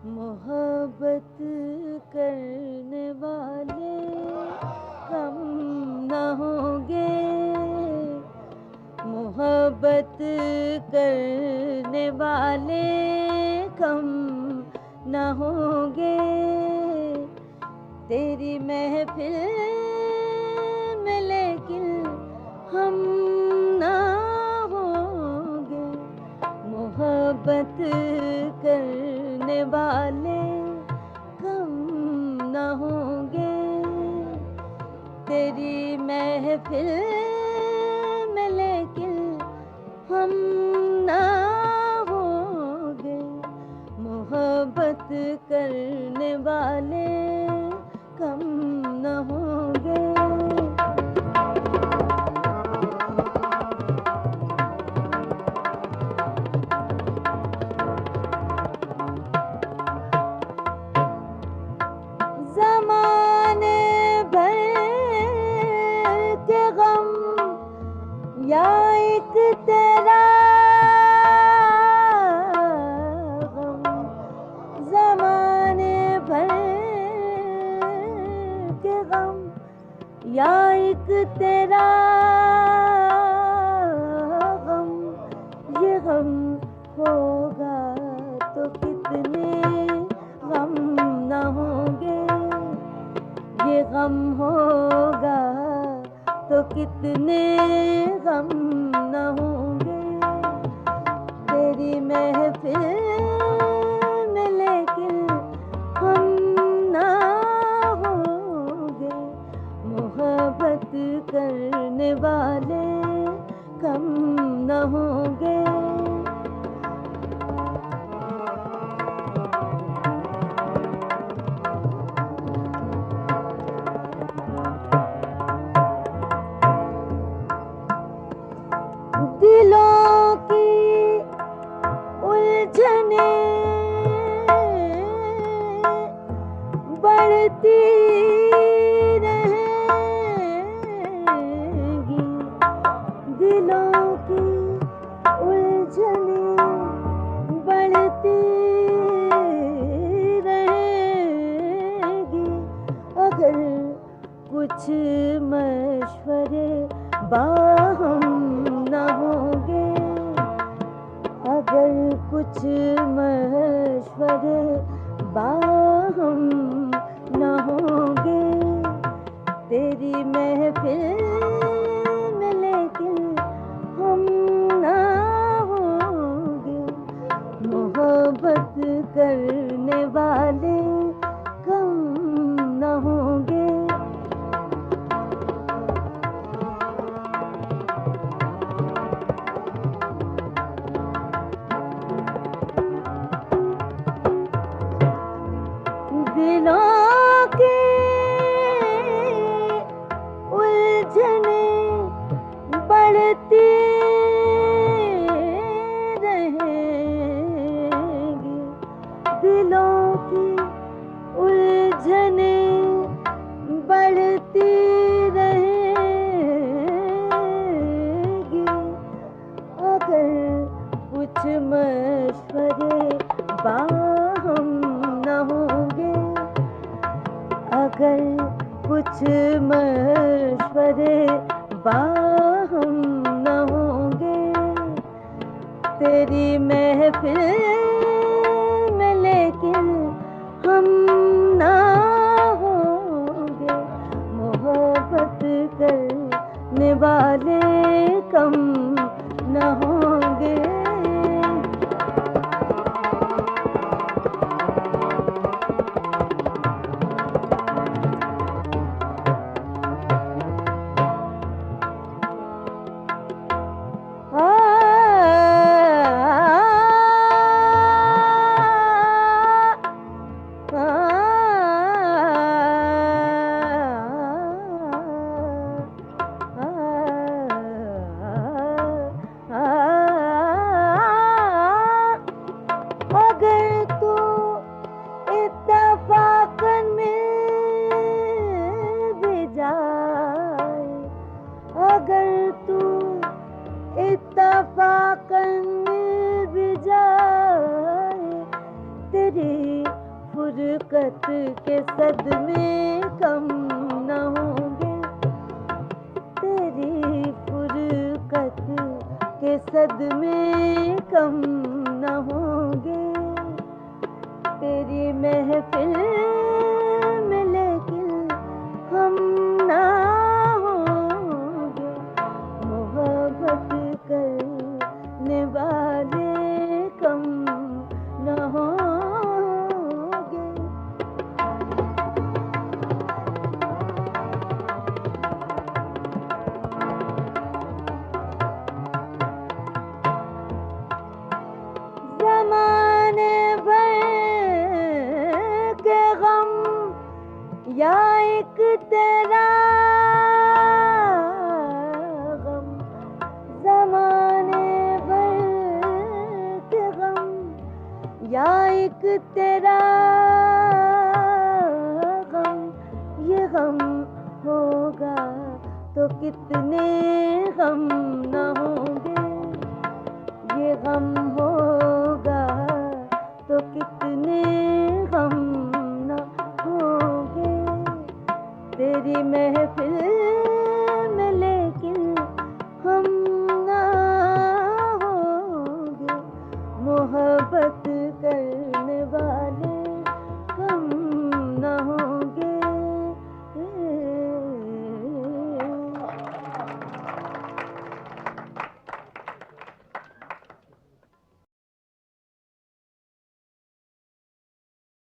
मोहब्बत करने वाले कम न होंगे, मोहब्बत करने वाले कम न होंगे। तेरी महफिल में लेकिन हम ना होंगे, मोहब्बत करने वाले कम न होंगे। तेरी महफिल में लेकिन हम ना होंगे, मोहब्बत करने वाले कम न होंगे। ज़माने भर के गम या एक तेरा गम, ज़माने भर के गम या एक तेरा गम, ये गम होगा तो कितने गम न होंगे, ये गम होगा तो कितने गम न होंगे। तेरी महफिल में लेकिन हम ना होंगे, मोहब्बत करने वाले कम न होंगे। दिलों की उलझने बढ़ती रहेंगी, दिलों की उलझने बढ़ती रहेंगी। अगर कुछ मशवरे बाहम न होंगे, अगर कुछ मशवरे बाहम न होंगे। तेरी महफिल में लेकिन हम ना होंगे, मोहब्बत करने वाले कम न होंगे। दिलों की उलझने बढ़ती रहेंगी, दिलों की उलझने बढ़ती रहेंगी। अगर कुछ मशवरे बाहम न होंगे, अगर कुछ मशवरे बाहम न होंगे। तेरी महफिल में लेकिन हम ना होंगे, मोहब्बत करने वाले कम न होंगे। फुरकत के सदमे कम न होंगे, तेरी फुरकत के सदमे कम न होंगे, तेरी महफिल में लेकिन हम ना होंगे, मोहब्बत करने वाले कम न होंगे। ज़माने भर के गम या एक तेरा गम, ज़माने भर के गम या एक तेरा गम, ये गम होगा तो कितने गम न हो